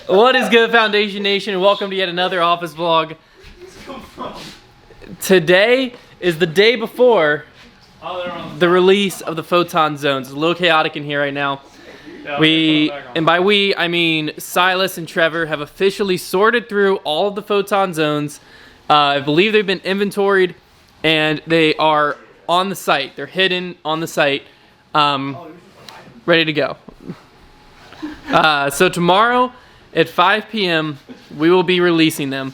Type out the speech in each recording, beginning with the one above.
What is good, Foundation Nation? Welcome to yet another office vlog. Today is the day before the release of the Photon zones. It's a little chaotic in here right now. And by we, I mean Silas and Trevor have officially sorted through all of the Photon zones. I believe they've been inventoried and they are on the site. They're hidden on the site, ready to go. So tomorrow at 5 p.m. we will be releasing them.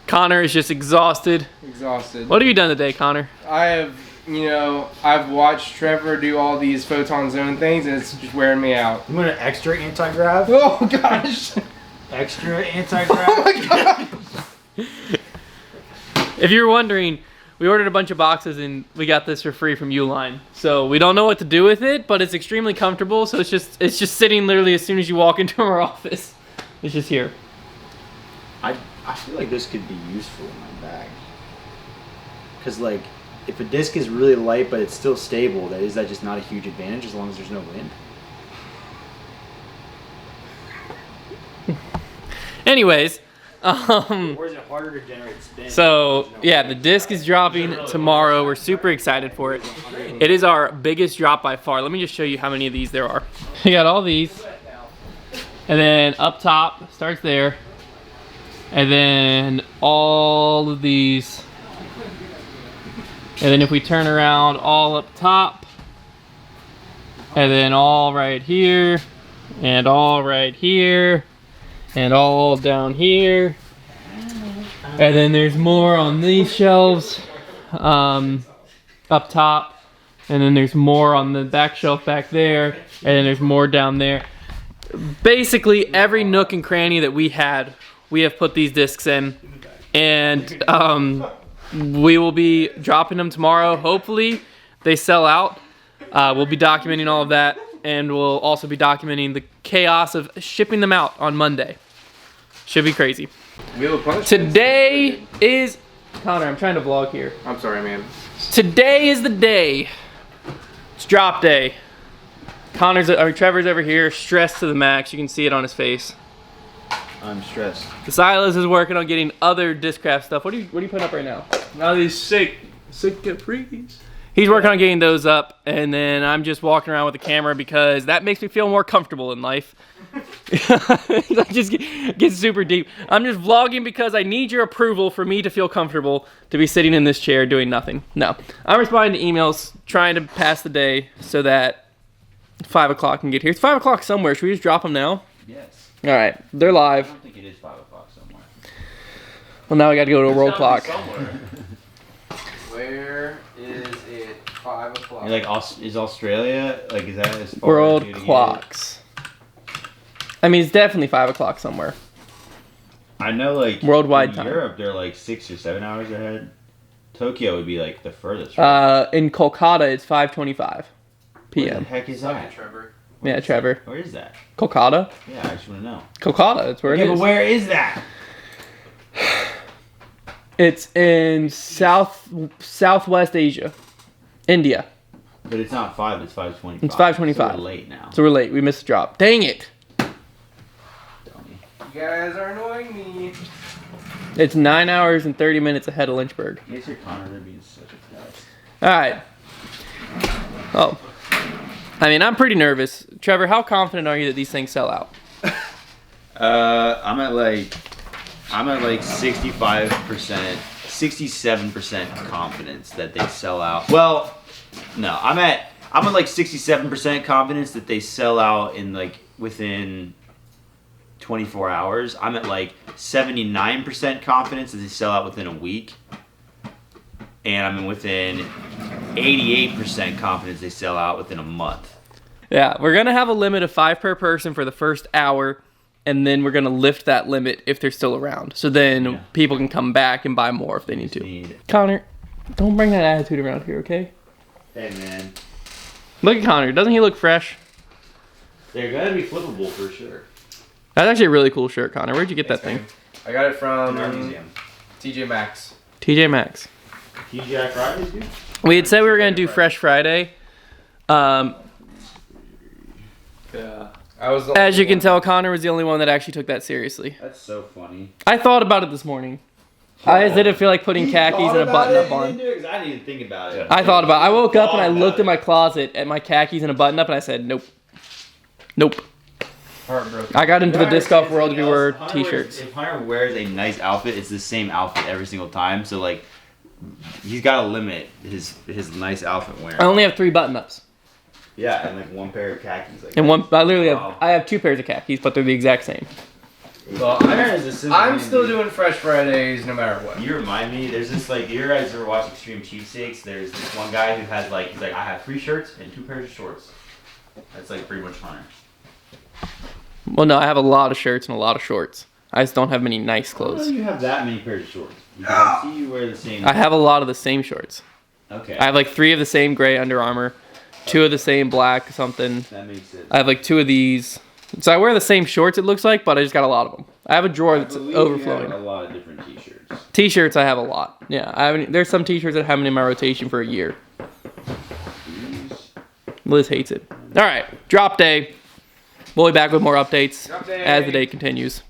Connor is just exhausted. What have you done today, Connor? I have, I've watched Trevor do all these Photon zone things and it's just wearing me out. You want an extra anti-grav? Oh gosh! Extra anti-grav? Oh my god! If you're wondering, we ordered a bunch of boxes and we got this for free from Uline. So we don't know what to do with it, but it's extremely comfortable. So it's just sitting literally as soon as you walk into our office. It's just here. I feel like this could be useful in my bag. Cause like, if a disc is really light but it's still stable, is that just not a huge advantage as long as there's no wind? Anyways, or is it harder to generate spin? so yeah, the disc is dropping tomorrow. We're super excited for it. It is our biggest drop by far. Let me just show you how many of these there are. We got all these, and then up top starts there, and then all of these, and then if we turn around, all up top, and then all right here, and all right here, and all down here, and then there's more on these shelves up top, and then there's more on the back shelf back there, and then there's more down there. Basically every nook and cranny that we have put these discs in, and we will be dropping them tomorrow. Hopefully they sell out. We'll be documenting all of that, and we'll also be documenting the chaos of shipping them out on Monday. Should be crazy. Today is... Connor, I'm trying to vlog here. I'm sorry, man. Today is the day. It's drop day. Trevor's over here, stressed to the max. You can see it on his face. I'm stressed. Silas is working on getting other Discraft stuff. What are you putting up right now? Now these sick capris. He's working on getting those up, and then I'm just walking around with the camera because that makes me feel more comfortable in life. I just get super deep. I'm just vlogging because I need your approval for me to feel comfortable to be sitting in this chair doing nothing. No, I'm responding to emails, trying to pass the day so that 5 o'clock can get here. It's 5 o'clock somewhere. Should we just drop them now? Yes. All right, they're live. I don't think it is 5 o'clock somewhere. Well, now we got to go to a world clock. Where is it? 5 o'clock. Like, is Australia, like, is that as far World as you to clocks. I mean, it's definitely 5 o'clock somewhere. I know, like, Worldwide in time. Europe, they're like 6 or 7 hours ahead. Tokyo would be like the furthest. Right? In Kolkata, it's 5:25 p.m. Where the heck is that? Trevor. Yeah, Trevor. Where is that? Kolkata? Yeah, I just want to know. Kolkata, that's where it is. But where is that? It's in Southwest Asia. India. But it's not 5, it's 5:25. It's 5:25. So we're late now. So we're late. We missed the drop. Dang it. Dummy. You guys are annoying me. It's 9 hours and 30 minutes ahead of Lynchburg. Yes, you're Connor, they're being such a pest. All right. Oh. I mean, I'm pretty nervous. Trevor, how confident are you that these things sell out? I'm at like 65%, 67% confidence that they sell out. Well, no, I'm at like 67% confidence that they sell out in like within 24 hours. I'm at like 79% confidence that they sell out within a week. And I'm within 88% confidence they sell out within a month. Yeah, we're going to have a limit of 5 per person for the first hour, and then we're going to lift that limit if they're still around. So then people can come back and buy more if they need to. Connor, don't bring that attitude around here, okay? Hey, man. Look at Connor. Doesn't he look fresh? They're going to be flippable for sure. That's actually a really cool shirt, Connor. Where'd you get that thing? I got it from museum. TJ Maxx. TJ Maxx. TGI Fridays, dude? We had said we were going to do Fresh Friday. Yeah. As you can tell, Connor was the only one that actually took that seriously. That's so funny. I thought about it this morning. I just didn't feel like putting khakis and a button-up on. I didn't even think about it. I thought about it. I woke up and I looked in my closet at my khakis and a button-up and I said, nope. Nope. Heartbroken. I got into the disc golf world to be wear t-shirts. If Hunter wears a nice outfit, it's the same outfit every single time. So like, he's got to limit his nice outfit wearing. I only have 3 button-ups. Yeah, and like 1 pair of khakis. Like And one, I literally Wow. have 2 pairs of khakis, but they're the exact same. Well, I'm still doing Fresh Fridays no matter what. You remind me, there's this like, you guys ever watch Extreme Cheapsakes? There's this one guy who has like, he's like, I have 3 shirts and 2 pairs of shorts. That's like pretty much Hunter. Well, no, I have a lot of shirts and a lot of shorts. I just don't have many nice How clothes. do you have that many pairs of shorts? Because I see you wear the same. I have a lot of the same shorts. Okay. I have like 3 of the same gray Under Armour, 2 of the same black something. That makes sense. I have like 2 of these. So I wear the same shorts, it looks like, but I just got a lot of them. I have a drawer that's overflowing. You have a lot of different t-shirts. T-shirts, I have a lot. Yeah, there's some t-shirts that have been in my rotation for a year. Liz hates it. All right, drop day. We'll be back with more updates as the day continues.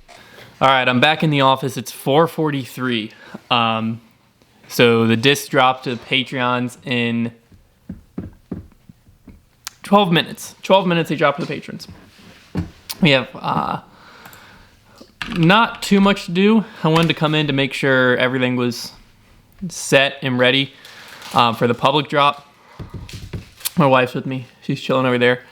All right, I'm back in the office. It's 4:43. So the disc dropped to the Patreons in 12 minutes. 12 minutes they dropped to the patrons. We have not too much to do. I wanted to come in to make sure everything was set and ready for the public drop. My wife's with me. She's chilling over there.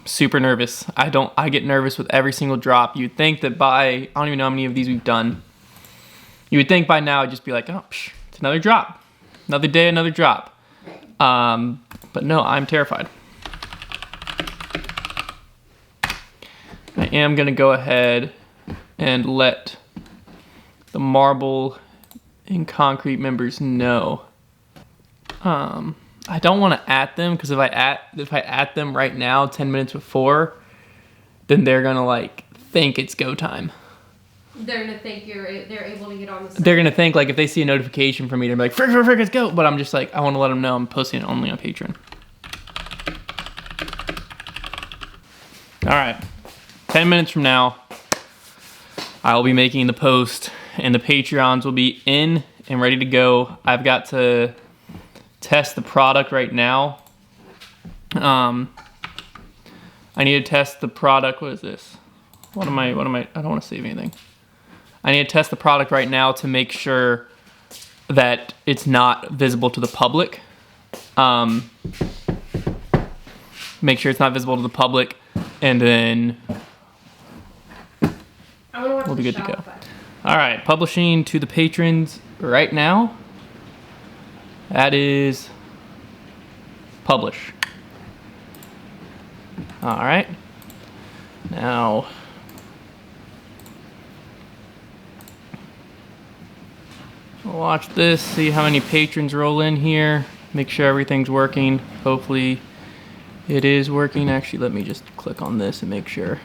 Super nervous. I get nervous with every single drop. You'd think that I don't even know how many of these we've done. You would think by now I'd just be like, oh, it's another drop. Another day, another drop. But no, I'm terrified. I am going to go ahead and let the marble and concrete members know. I don't want to at them because if I at them right now 10 minutes before, then they're going to like think it's go time. They're going to think they're able to get on the site. They're going to think like if they see a notification from me, they're like, frick, let's go. But I'm just like, I want to let them know I'm posting it only on Patreon. All right. 10 minutes from now, I will be making the post and the Patreons will be in and ready to go. I've got to test the product right now. I need to test the product. What is this? I don't want to save anything. I need to test the product right now to make sure that it's not visible to the public. Make sure it's not visible to the public, and then we'll be good to go. All right, publishing to the patrons right now. That is publish. All right. Now, watch this, see how many patrons roll in here. Make sure everything's working. Hopefully it is working. Actually, let me just click on this and make sure.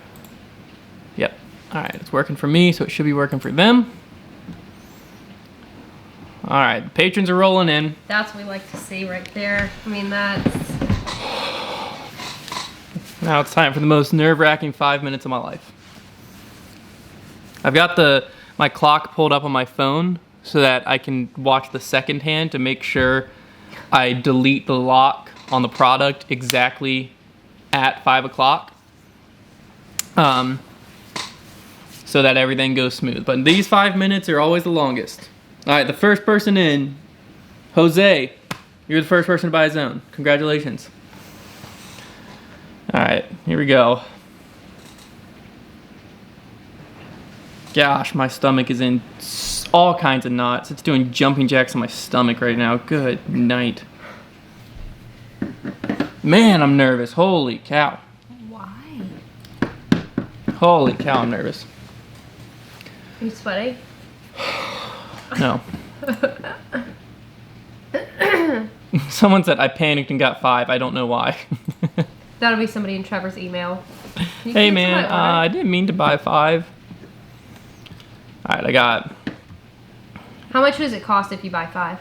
Yep. All right, it's working for me, so it should be working for them. All right, the patrons are rolling in. That's what we like to see right there. I mean, that's... Now it's time for the most nerve-wracking 5 minutes of my life. I've got my clock pulled up on my phone so that I can watch the second hand to make sure I delete the lock on the product exactly at 5 o'clock. So that everything goes smooth. But these 5 minutes are always the longest. All right, the first person in, Jose, you're the first person to buy a zone. Congratulations. All right, here we go. Gosh, my stomach is in all kinds of knots. It's doing jumping jacks on my stomach right now. Good night. Man, I'm nervous. Holy cow. Why? Holy cow, I'm nervous. Are you sweaty? No. Someone said I panicked and got 5. I don't know why. That'll be somebody in Trevor's email. Hey man, I didn't mean to buy 5. All right, I got. How much does it cost if you buy 5?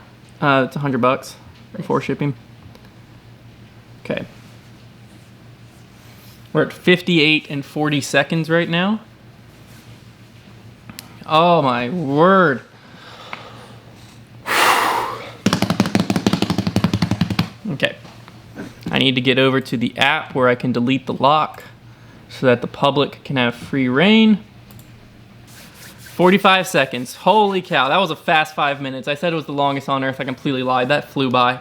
It's $100 before shipping. Okay. We're at 58 and 40 seconds right now. Oh my word. Okay. I need to get over to the app where I can delete the lock so that the public can have free reign. 45 seconds. Holy cow, that was a fast 5 minutes. I said it was the longest on earth. I completely lied. That flew by.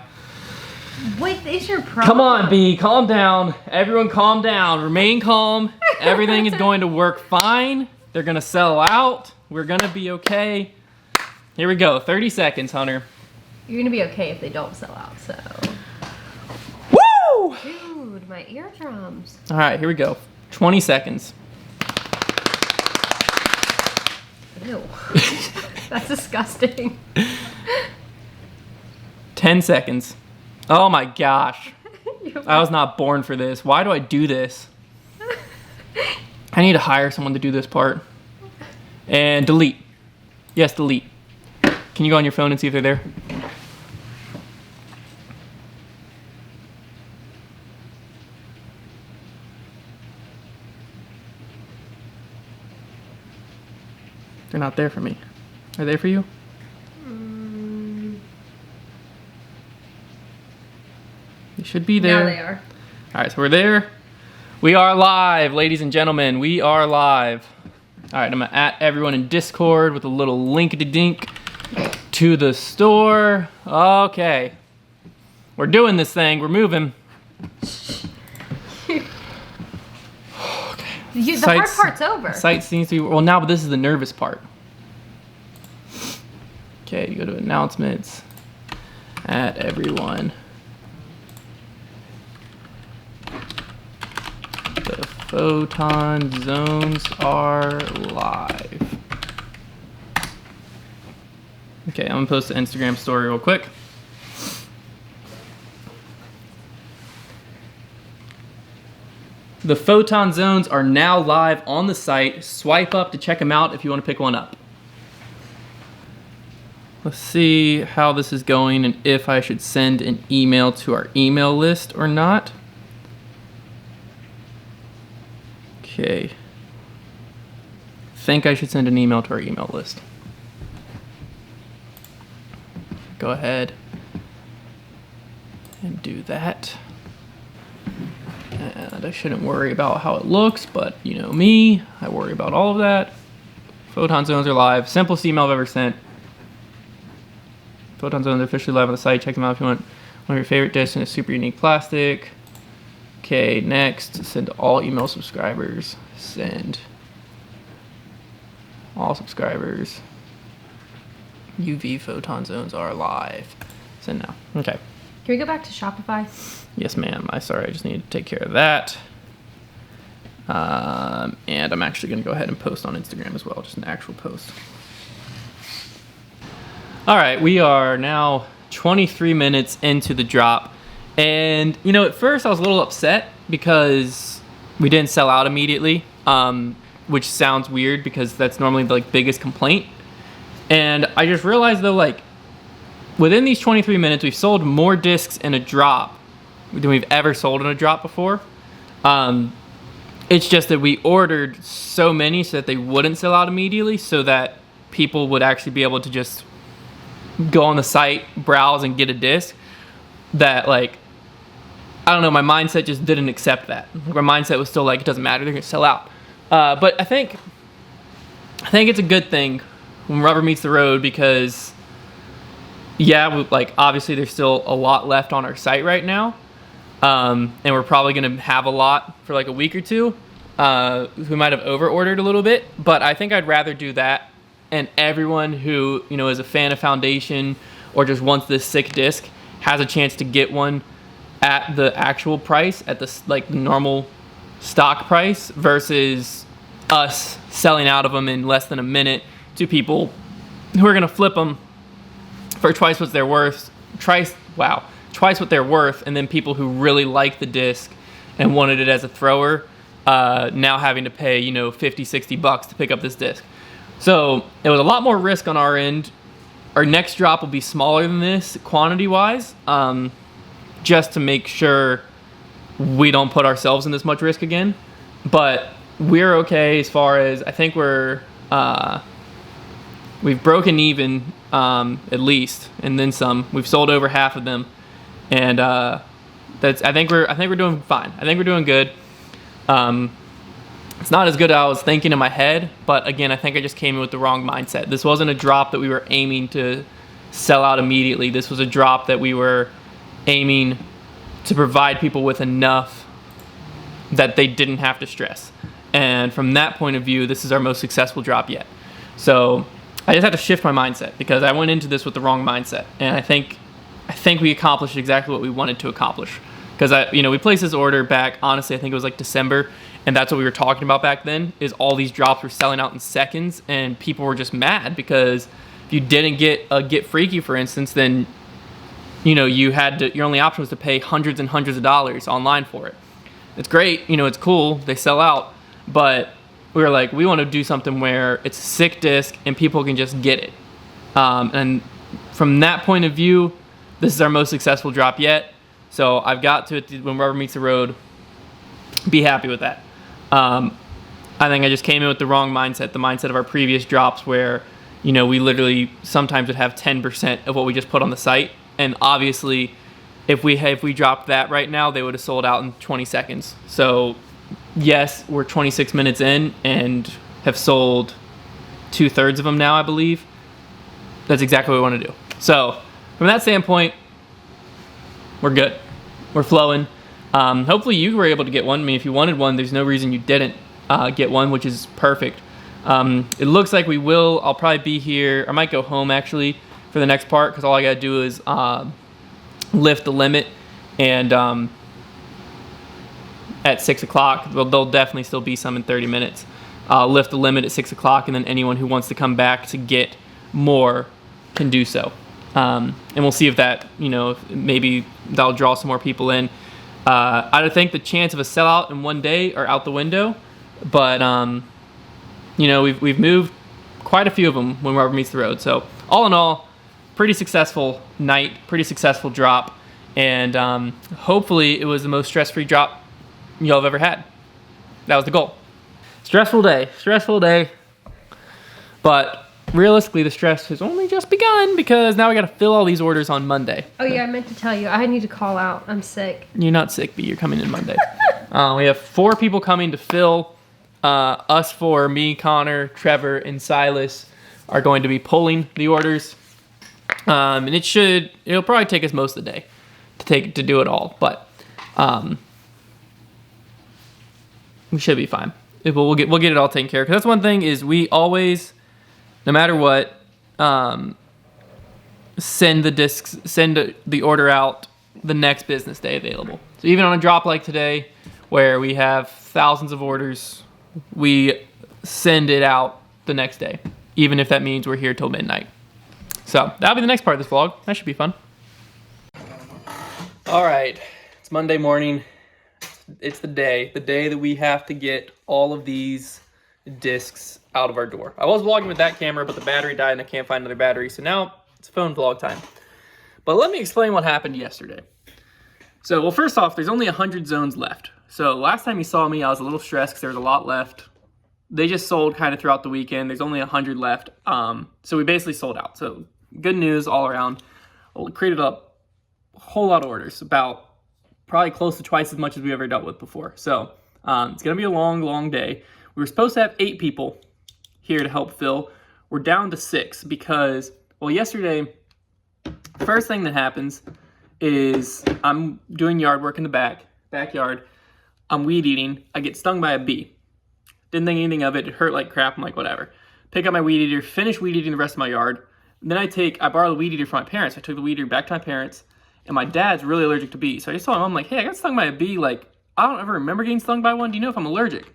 What is your problem? Come on, B, calm down. Everyone calm down. Remain calm. Everything is going to work fine. They're gonna sell out. We're gonna be okay. Here we go, 30 seconds, Hunter. You're gonna be okay if they don't sell out, so. Woo! Dude, my eardrums. All right, here we go. 20 seconds. Ew. That's disgusting. 10 seconds. Oh my gosh. I was not born for this. Why do I do this? I need to hire someone to do this part. And delete. Yes, delete. Can you go on your phone and see if they're there? They're not there for me. Are they for you? They should be there. Now they are. All right, so we're there. We are live, ladies and gentlemen. We are live. All right, I'm gonna at everyone in Discord with a little link-a-dink to the store. Okay. We're doing this thing. We're moving. The hard part's over. Site seems to be, well now, but this is the nervous part. Okay, you go to announcements. At everyone. The Photon zones are live. Okay, I'm gonna post the Instagram story real quick. The Photon zones are now live on the site. Swipe up to check them out if you want to pick one up. Let's see how this is going and if I should send an email to our email list or not. Okay. Think I should send an email to our email list. Go ahead and do that. And I shouldn't worry about how it looks, but you know me, I worry about all of that. Photon zones are live. Simplest email I've ever sent. Photon zones are officially live on the site. Check them out if you want one of your favorite discs in a super unique plastic. Okay, next, send to all email subscribers. Send all subscribers. UV Photon zones are live. Send now. Okay. Can we go back to Shopify? Yes, ma'am. Sorry, I just need to take care of that. And I'm actually going to go ahead and post on Instagram as well, just an actual post. All right, we are now 23 minutes into the drop. And, you know, at first I was a little upset because we didn't sell out immediately, which sounds weird because that's normally the biggest complaint. And I just realized though, within these 23 minutes, we've sold more discs in a drop than we've ever sold in a drop before. It's just that we ordered so many so that they wouldn't sell out immediately, so that people would actually be able to just go on the site, browse, and get a disc. That I don't know, my mindset just didn't accept that. My mindset was still it doesn't matter, they're gonna sell out. But I think it's a good thing when rubber meets the road, because yeah, obviously there's still a lot left on our site right now. And we're probably gonna have a lot for a week or two. We might have over ordered a little bit, but I think I'd rather do that. And everyone who, is a fan of Foundation or just wants this sick disc has a chance to get one at the actual price, at the normal stock price, versus us selling out of them in less than a minute to people who are gonna flip them for twice what they're worth, twice what they're worth, and then people who really like the disc and wanted it as a thrower, now having to pay, $50-$60 to pick up this disc. So it was a lot more risk on our end. Our next drop will be smaller than this quantity wise, just to make sure we don't put ourselves in this much risk again. But we're okay as far as, I think we've broken even at least, and then some. We've sold over half of them, and I think we're doing fine. I think we're doing good. It's not as good as I was thinking in my head, but again, I think I just came in with the wrong mindset. This wasn't a drop that we were aiming to sell out immediately. This was a drop that we were aiming to provide people with enough that they didn't have to stress. And from that point of view, this is our most successful drop yet. So I just had to shift my mindset because I went into this with the wrong mindset. And I think we accomplished exactly what we wanted to accomplish. Because we placed this order back, honestly, I think it was like December, and that's what we were talking about back then, is all these drops were selling out in seconds, and people were just mad because if you didn't get a Get Freaky, for instance, then your only option was to pay hundreds and hundreds of dollars online for it. It's great, it's cool, they sell out, but we were like, we want to do something where it's a sick disc and people can just get it. And from that point of view, this is our most successful drop yet. So I've got to, when rubber meets the road, be happy with that. I think I just came in with the wrong mindset, the mindset of our previous drops where, we literally sometimes would have 10% of what we just put on the site. And obviously, if we dropped that right now, they would have sold out in 20 seconds. So yes, we're 26 minutes in and have sold 2/3 of them now, I believe. That's exactly what we want to do. So from that standpoint, we're good. We're flowing. Hopefully you were able to get one. I mean, if you wanted one, there's no reason you didn't get one, which is perfect. It looks like we will. I'll probably be here. I might go home actually for the next part because all I got to do is lift the limit. And at 6 o'clock, there'll definitely still be some in 30 minutes. Lift the limit at 6 o'clock, and then anyone who wants to come back to get more can do so. And we'll see if that, maybe that'll draw some more people in. I don't think the chance of a sellout in one day are out the window, but we've moved quite a few of them when rubber meets the road. So all in all, pretty successful night, pretty successful drop, and hopefully it was the most stress-free drop y'all have ever had. That was the goal. Stressful day, but realistically, the stress has only just begun because now we got to fill all these orders on Monday. Oh yeah, I meant to tell you, I need to call out. I'm sick. You're not sick, but you're coming in Monday. We have 4 people coming to fill. Us 4, me, Connor, Trevor, and Silas are going to be pulling the orders. And it'll probably take us most of the day to do it all, but we should be fine. We'll get it all taken care of. 'Cause that's one thing is we always, no matter what, send the order out the next business day available. So even on a drop like today, where we have thousands of orders, we send it out the next day, even if that means we're here till midnight. So that'll be the next part of this vlog. That should be fun. All right, it's Monday morning. It's the day that we have to get all of these discs out of our door. I was vlogging with that camera, but the battery died and I can't find another battery. So now it's phone vlog time. But let me explain what happened yesterday. So, well, first off, there's only 100 zones left. So last time you saw me, I was a little stressed because there was a lot left. They just sold kind of throughout the weekend. There's only 100 left. So we basically sold out. So good news all around. Well, it created a whole lot of orders, about probably close to twice as much as we ever dealt with before. So it's going to be a long, long day. We were supposed to have 8 people here to help fill. We're down to 6 because, well, yesterday, first thing that happens is I'm doing yard work in the backyard. I'm weed eating. I get stung by a bee. Didn't think anything of it. It hurt like crap. I'm like, whatever. Pick up my weed eater, finish weed eating the rest of my yard. And then I borrow the weed eater from my parents. I took the weed eater back to my parents, and my dad's really allergic to bees. So I just told him, I'm like, hey, I got stung by a bee. Like, I don't ever remember getting stung by one. Do you know if I'm allergic?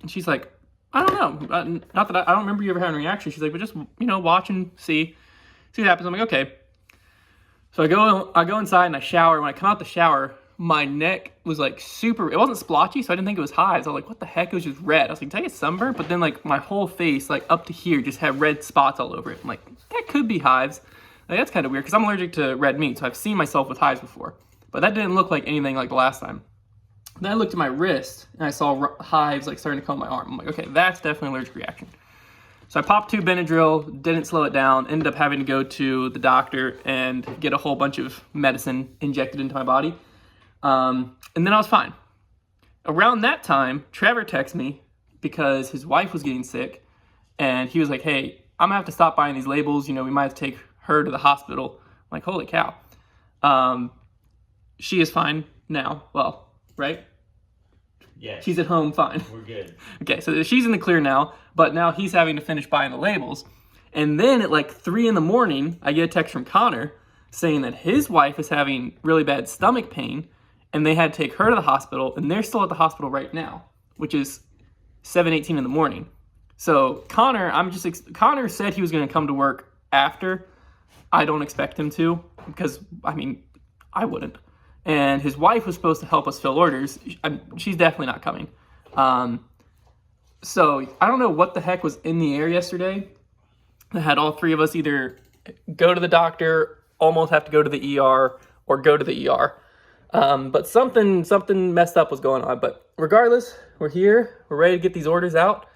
And she's like, I don't know. Not that I don't remember you ever having a reaction. She's like, but just, watch and see what happens. I'm like, okay. So I go inside and I shower. When I come out the shower, my neck was like super, it wasn't splotchy, so I didn't think it was hives. I was like, what the heck? It was just red. I was like, did I get sunburned? But then like my whole face, like up to here, just had red spots all over it. I'm like, that could be hives. Like, that's kind of weird because I'm allergic to red meat, so I've seen myself with hives before. But that didn't look like anything like the last time. Then I looked at my wrist and I saw hives like starting to come on my arm. I'm like, okay, that's definitely an allergic reaction. So I popped 2 Benadryl, didn't slow it down, ended up having to go to the doctor and get a whole bunch of medicine injected into my body. And then I was fine. Around that time, Trevor texted me because his wife was getting sick, and he was like, hey, I'm gonna have to stop buying these labels. You know, we might have to take her to the hospital. I'm like, holy cow. She is fine now. Well, right? Yeah. She's at home fine. We're good. Okay, so she's in the clear now, but now he's having to finish buying the labels. And then at like 3 in the morning, I get a text from Connor saying that his wife is having really bad stomach pain, and they had to take her to the hospital, and they're still at the hospital right now, which is 7:18 in the morning. So Connor said he was going to come to work after. I don't expect him to, because, I mean, I wouldn't. And his wife was supposed to help us fill orders. She's definitely not coming. So I don't know what the heck was in the air yesterday that had all 3 of us either go to the doctor, almost have to go to the ER, or go to the ER. But something messed up was going on. But regardless, we're here. We're ready to get these orders out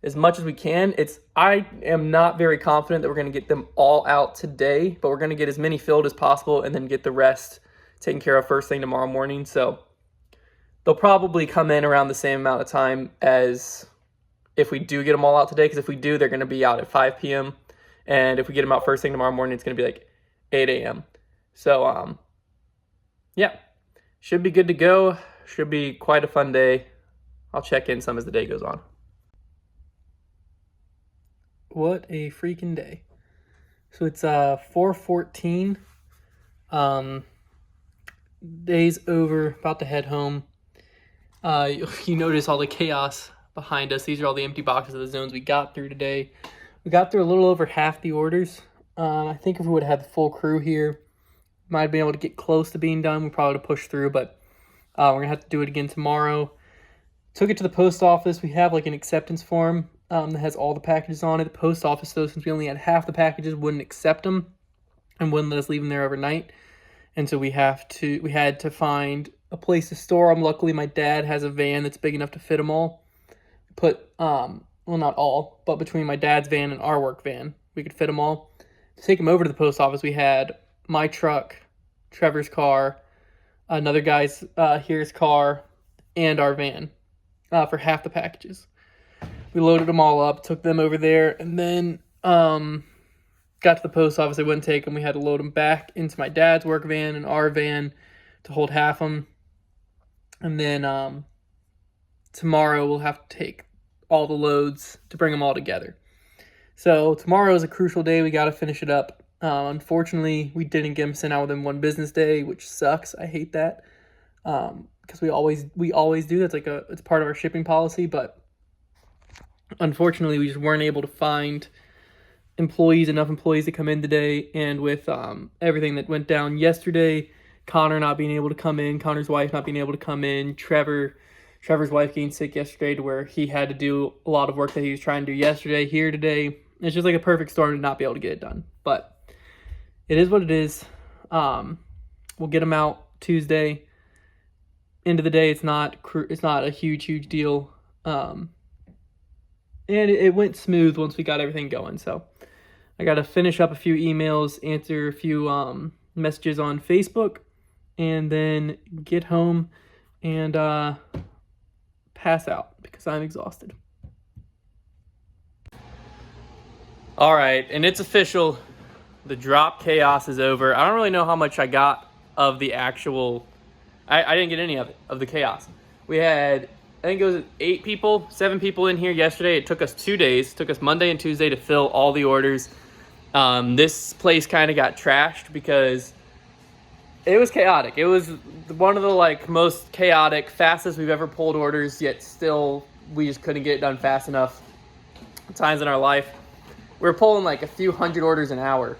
as much as we can. I am not very confident that we're going to get them all out today, but we're going to get as many filled as possible and then get the rest taken care of first thing tomorrow morning. So they'll probably come in around the same amount of time as if we do get them all out today, because if we do, they're going to be out at 5 p.m. And if we get them out first thing tomorrow morning, it's going to be like 8 a.m. So, yeah, should be good to go. Should be quite a fun day. I'll check in some as the day goes on. What a freaking day. So it's 4:14. Day's over, about to head home. You notice all the chaos behind us. These are all the empty boxes of the zones we got through today. We got through a little over half the orders. I think if we would have had the full crew here, might have been able to get close to being done. We probably would have pushed through, but we're going to have to do it again tomorrow. Took it to the post office. We have like an acceptance form that has all the packages on it. The post office, though, since we only had half the packages, wouldn't accept them and wouldn't let us leave them there overnight. And so we had to find a place to store them. Luckily, my dad has a van that's big enough to fit them all. Well, not all, but between my dad's van and our work van, we could fit them all. To take them over to the post office, we had my truck, Trevor's car, another guy's here's car, and our van for half the packages. We loaded them all up, took them over there, and then got to the post office. They wouldn't take them. We had to load them back into my dad's work van and our van to hold half them. And then tomorrow we'll have to take all the loads to bring them all together. So tomorrow is a crucial day. We got to finish it up. Unfortunately, we didn't get them sent out within one business day, which sucks. I hate that because we always do. That's like it's part of our shipping policy, but unfortunately, we just weren't able to find enough employees to come in today. And with everything that went down yesterday, Connor not being able to come in, Connor's wife not being able to come in, Trevor's wife getting sick yesterday to where he had to do a lot of work that he was trying to do yesterday, here today. It's just like a perfect storm to not be able to get it done. But it is what it is. We'll get them out Tuesday. End of the day, it's not a huge deal. And it went smooth once we got everything going. So I got to finish up a few emails, answer a few messages on Facebook, and then get home and pass out because I'm exhausted. All right, and it's official. The drop chaos is over. I don't really know how much I got of the actual... I didn't get any of it, of the chaos. We had, I think it was 7 people in here yesterday. It took us 2 days. It took us Monday and Tuesday to fill all the orders. This place kind of got trashed because it was chaotic. It was one of the most chaotic, fastest we've ever pulled orders, yet still we just couldn't get it done fast enough. Times in our life. We were pulling like a few hundred orders an hour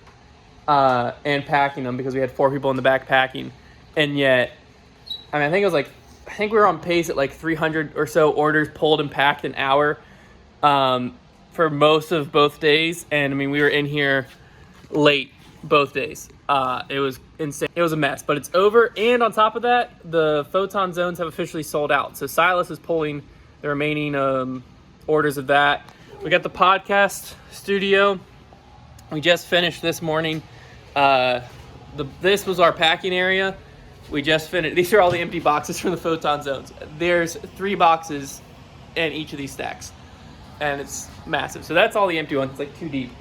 and packing them because we had 4 people in the back packing. And yet, I mean, I think we were on pace at like 300 or so orders pulled and packed an hour for most of both days. And I mean, we were in here late both days. It was insane. It was a mess, but it's over. And on top of that, the Photon zones have officially sold out. So Silas is pulling the remaining orders of that. We got the podcast studio. We just finished this morning. This was our packing area. We just finished. These are all the empty boxes from the Photon zones. There's 3 boxes in each of these stacks, and it's massive. So that's all the empty ones. It's like 2 deep.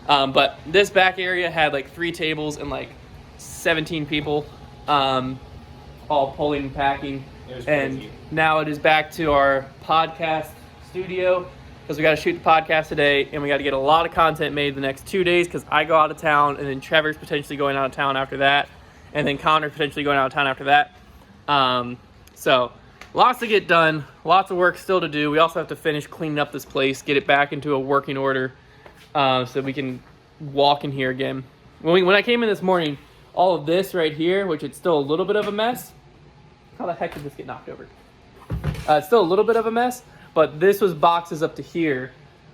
But this back area had like 3 tables and like 17 people, all pulling and packing. And now it is back to our podcast studio, because we got to shoot the podcast today, and we got to get a lot of content made the next 2 days, because I go out of town, and then Trevor's potentially going out of town after that, and then Connor's potentially going out of town after that. So lots to get done, lots of work still to do. We also have to finish cleaning up this place, get it back into a working order, so we can walk in here again. When I came in this morning, all of this right here, which it's still a little bit of a mess. How the heck did this get knocked over? It's still a little bit of a mess, but this was boxes up to here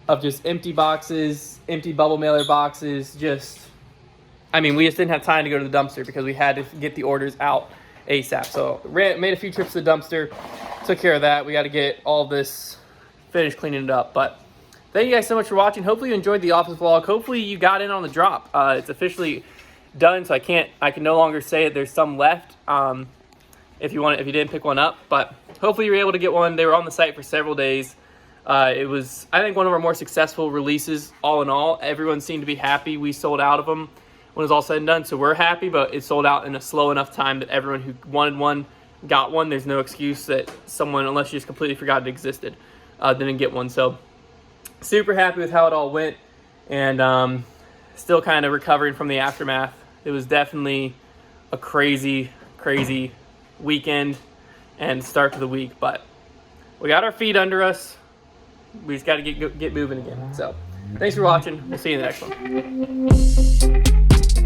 of just empty boxes, empty bubble mailer boxes. We just didn't have time to go to the dumpster because we had to get the orders out ASAP. So made a few trips to the dumpster, took care of that. We got to get all this finished cleaning it up. But thank you guys so much for watching. Hopefully you enjoyed the office vlog. Hopefully you got in on the drop. It's officially done, so I can no longer say it. There's some left. If you didn't pick one up, but hopefully you're able to get one. They were on the site for several days. It was, I think, one of our more successful releases all in all. Everyone seemed to be happy. We sold out of them when it was all said and done, so we're happy, but it sold out in a slow enough time that everyone who wanted one got one. There's no excuse that someone, unless you just completely forgot it existed, didn't get one. So super happy with how it all went, and still kind of recovering from the aftermath. It was definitely a crazy weekend and start to the week, but we got our feet under us. We just got to get moving again. So thanks for watching. We'll see you in the next one.